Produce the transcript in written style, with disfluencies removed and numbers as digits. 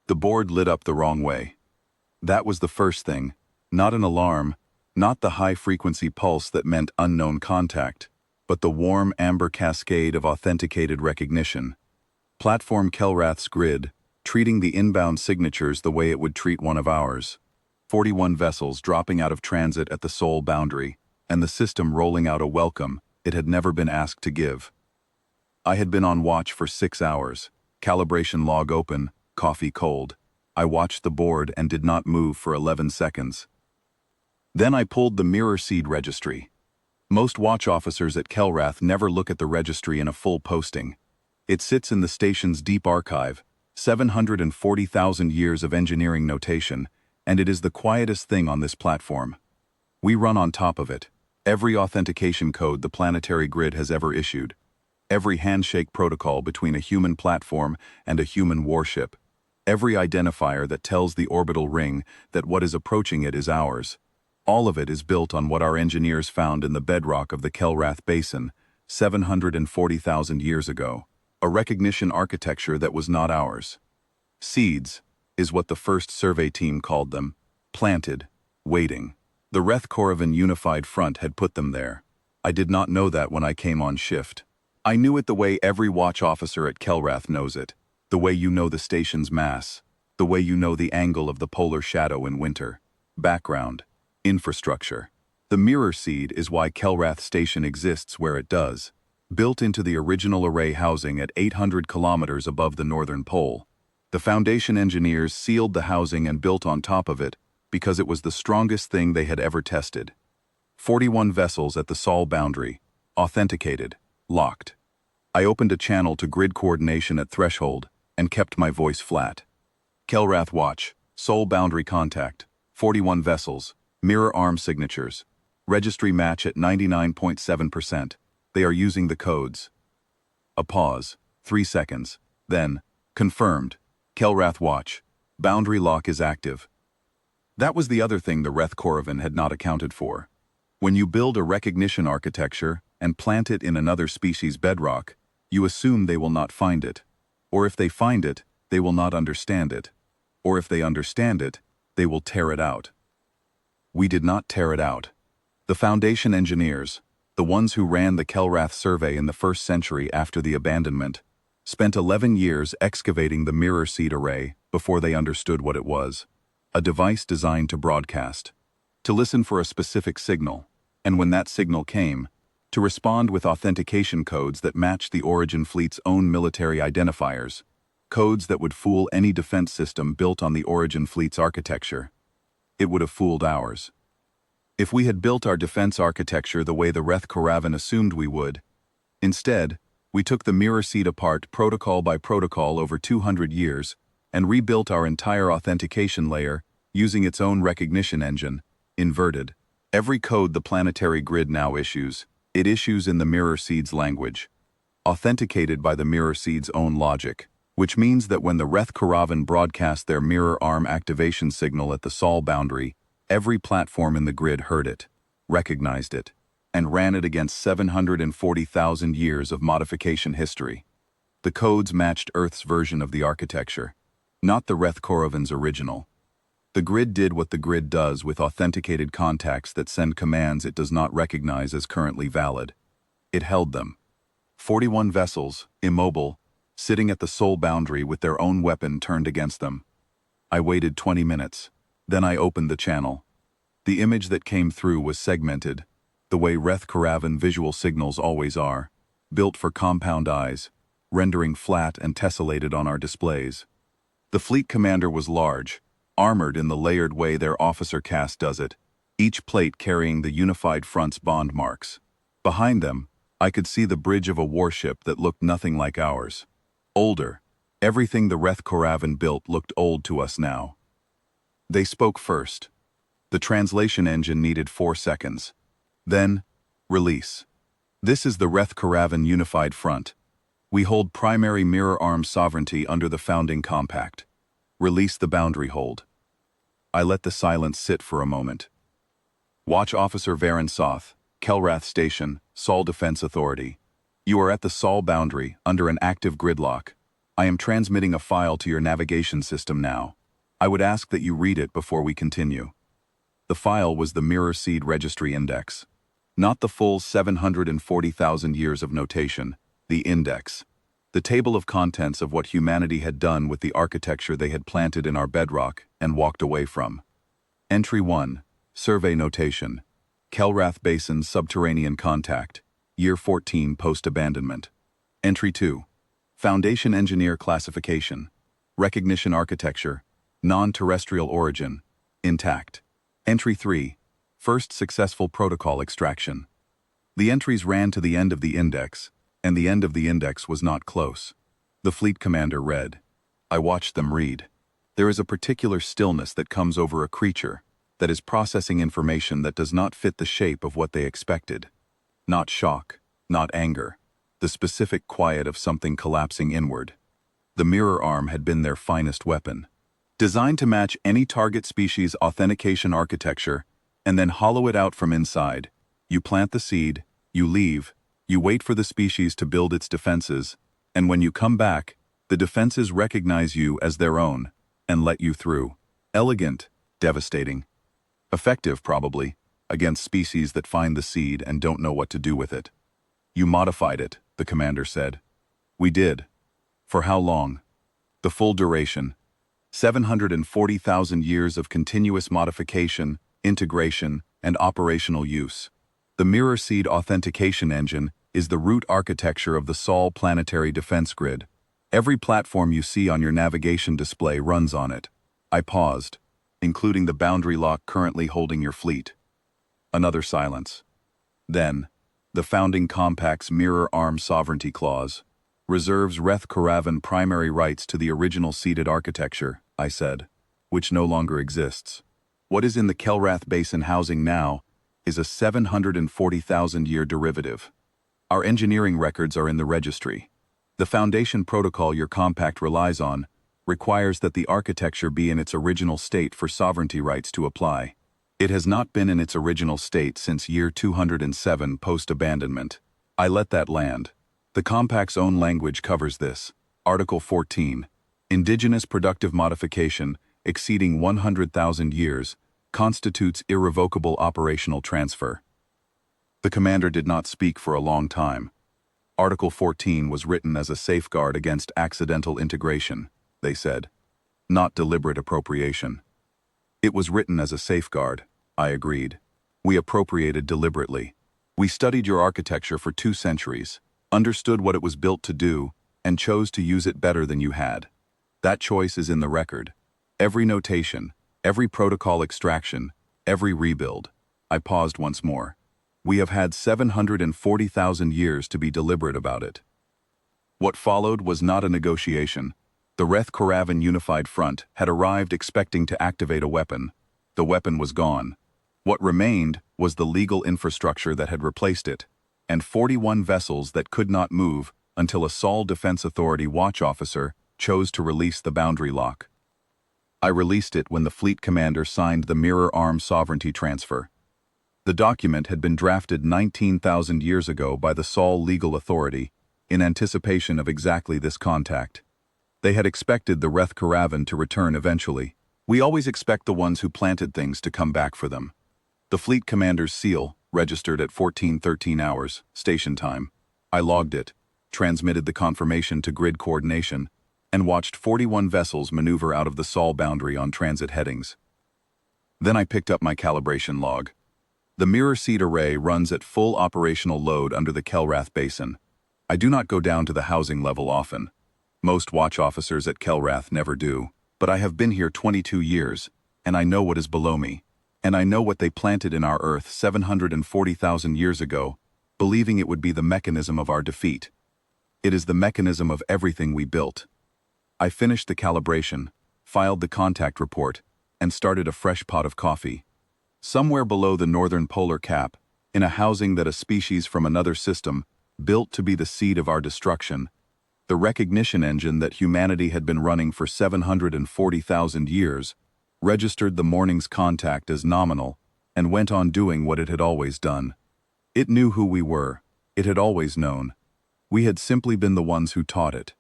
The board lit up the wrong way. That was the first thing. Not an alarm, not the high-frequency pulse that meant unknown contact, but the warm amber cascade of authenticated recognition. Platform Kelrath's grid, treating the inbound signatures the way it would treat one of ours. 41 vessels dropping out of transit at the Seoul boundary, and the system rolling out a welcome it had never been asked to give. I had been on watch for 6 hours, calibration log open, coffee cold. I watched the board and did not move for 11 seconds. Then I pulled the mirror seed registry. Most watch officers at Kelrath never look at the registry in a full posting. It sits in the station's deep archive, 740,000 years of engineering notation, and it is the quietest thing on this platform. We run on top of it, every authentication code the planetary grid has ever issued, every handshake protocol between a human platform and a human warship, every identifier that tells the orbital ring that what is approaching it is ours. All of it is built on what our engineers found in the bedrock of the Kelrath Basin 740,000 years ago, a recognition architecture that was not ours. Seeds is what the first survey team called them, planted, waiting. The reth-korravn unified front had put them there. I did not know that when I came on shift. I knew it the way every watch officer at Kelrath knows it, the way you know the station's mass, the way you know the angle of the polar shadow in winter. Background, infrastructure. The mirror seed is why Kelrath Station exists where it does, built into the original array housing at 800 kilometers above the northern pole. The foundation engineers sealed the housing and built on top of it because it was the strongest thing they had ever tested. 41 vessels at the Seoul boundary, authenticated, locked. I opened a channel to grid coordination at threshold and kept my voice flat. Kelrath Watch, Seoul boundary contact, 41 vessels, mirror arm signatures. Registry match at 99.7%. They are using the codes. A pause, 3 seconds, then, confirmed. Kelrath Watch, boundary lock is active. That was the other thing the reth-korravn had not accounted for. When you build a recognition architecture and plant it in another species' bedrock, you assume they will not find it. Or if they find it, they will not understand it. Or if they understand it, they will tear it out. We did not tear it out. The foundation engineers, the ones who ran the Kelrath survey in the 1st century after the abandonment, spent 11 years excavating the mirror seed array before they understood what it was. A device designed to broadcast, to listen for a specific signal, and when that signal came, to respond with authentication codes that matched the Origin fleet's own military identifiers, codes that would fool any defense system built on the Origin fleet's architecture. It would have fooled ours. If we had built our defense architecture the way the reth-korravn assumed we would, instead, we took the mirror seed apart protocol by protocol over 200 years and rebuilt our entire authentication layer using its own recognition engine, inverted. Every code the planetary grid now issues, it issues in the mirror seed's language, authenticated by the mirror seed's own logic, which means that when the reth-korravn broadcast their mirror arm activation signal at the Seoul boundary, every platform in the grid heard it, recognized it, and ran it against 740,000 years of modification history. The codes matched Earth's version of the architecture, not the reth-korravn's original. The grid did what the grid does with authenticated contacts that send commands it does not recognize as currently valid. It held them. 41 vessels, immobile, sitting at the Seoul boundary with their own weapon turned against them. I waited 20 minutes. Then I opened the channel. The image that came through was segmented, the way reth-korravn visual signals always are, built for compound eyes, rendering flat and tessellated on our displays. The fleet commander was large, armored in the layered way their officer caste does it, each plate carrying the unified front's bond marks. Behind them, I could see the bridge of a warship that looked nothing like ours. Older. Everything the reth-korravn built looked old to us now. They spoke first. The translation engine needed 4 seconds. Then, release. This is the reth-korravn unified front. We hold primary mirror arm sovereignty under the founding compact. Release the boundary hold. I let the silence sit for a moment. Watch Officer Varen Soth, Kelrath Station, Seoul Defense Authority. You are at the Seoul boundary, under an active gridlock. I am transmitting a file to your navigation system now. I would ask that you read it before we continue. The file was the Mirror Seed Registry Index. Not the full 740,000 years of notation, the index. The table of contents of what humanity had done with the architecture they had planted in our bedrock and walked away from. Entry 1. Survey Notation. Kelrath Basin Subterranean Contact. Year 14 Post-Abandonment. Entry 2. Foundation Engineer Classification. Recognition Architecture. Non-terrestrial origin. Intact. Entry 3. First Successful Protocol Extraction. The entries ran to the end of the index, and the end of the index was not close. The fleet commander read. I watched them read. There is a particular stillness that comes over a creature that is processing information that does not fit the shape of what they expected. Not shock, not anger. The specific quiet of something collapsing inward. The mirror arm had been their finest weapon. Designed to match any target species' authentication architecture, and then hollow it out from inside. You plant the seed, you leave, you wait for the species to build its defenses, and when you come back, the defenses recognize you as their own, and let you through. Elegant, devastating. Effective, probably, against species that find the seed and don't know what to do with it. You modified it, the commander said. We did. For how long? The full duration. 740,000 years of continuous modification, integration, and operational use. The Mirror Seed Authentication Engine is the root architecture of the Sol Planetary Defense Grid. Every platform you see on your navigation display runs on it. I paused, including the boundary lock currently holding your fleet. Another silence. Then, the Founding Compact's Mirror Arm Sovereignty Clause reserves reth-korravn primary rights to the original seeded architecture, I said, which no longer exists. What is in the Kelrath Basin housing now is a 740,000-year derivative. Our engineering records are in the registry. The foundation protocol your compact relies on requires that the architecture be in its original state for sovereignty rights to apply. It has not been in its original state since year 207 post-abandonment. I let that land. The compact's own language covers this. Article 14. Indigenous productive modification exceeding 100,000 years constitutes irrevocable operational transfer. The commander did not speak for a long time. Article 14 was written as a safeguard against accidental integration, they said, not deliberate appropriation. It was written as a safeguard, I agreed. We appropriated deliberately. We studied your architecture for 2 centuries, understood what it was built to do, and chose to use it better than you had. That choice is in the record. Every notation, every protocol extraction, every rebuild. I paused once more. We have had 740,000 years to be deliberate about it. What followed was not a negotiation. The reth-korravn Unified Front had arrived expecting to activate a weapon. The weapon was gone. What remained was the legal infrastructure that had replaced it, and 41 vessels that could not move until a Sol Defense Authority watch officer chose to release the boundary lock. I released it when the fleet commander signed the Mirror Arm Sovereignty Transfer. The document had been drafted 19,000 years ago by the Sol Legal Authority in anticipation of exactly this contact. They had expected the reth-korravn to return eventually. We always expect the ones who planted things to come back for them. The fleet commander's seal registered at 14:13 hours, station time. I logged it, transmitted the confirmation to grid coordination, and watched 41 vessels maneuver out of the Sol boundary on transit headings. Then I picked up my calibration log. The mirror seed array runs at full operational load under the Kelrath Basin. I do not go down to the housing level often. Most watch officers at Kelrath never do, but I have been here 22 years, and I know what is below me, and I know what they planted in our Earth 740,000 years ago, believing it would be the mechanism of our defeat. It is the mechanism of everything we built. I finished the calibration, filed the contact report, and started a fresh pot of coffee. Somewhere below the northern polar cap, in a housing that a species from another system built to be the seed of our destruction, the recognition engine that humanity had been running for 740,000 years registered the morning's contact as nominal and went on doing what it had always done. It knew who we were. It had always known. We had simply been the ones who taught it.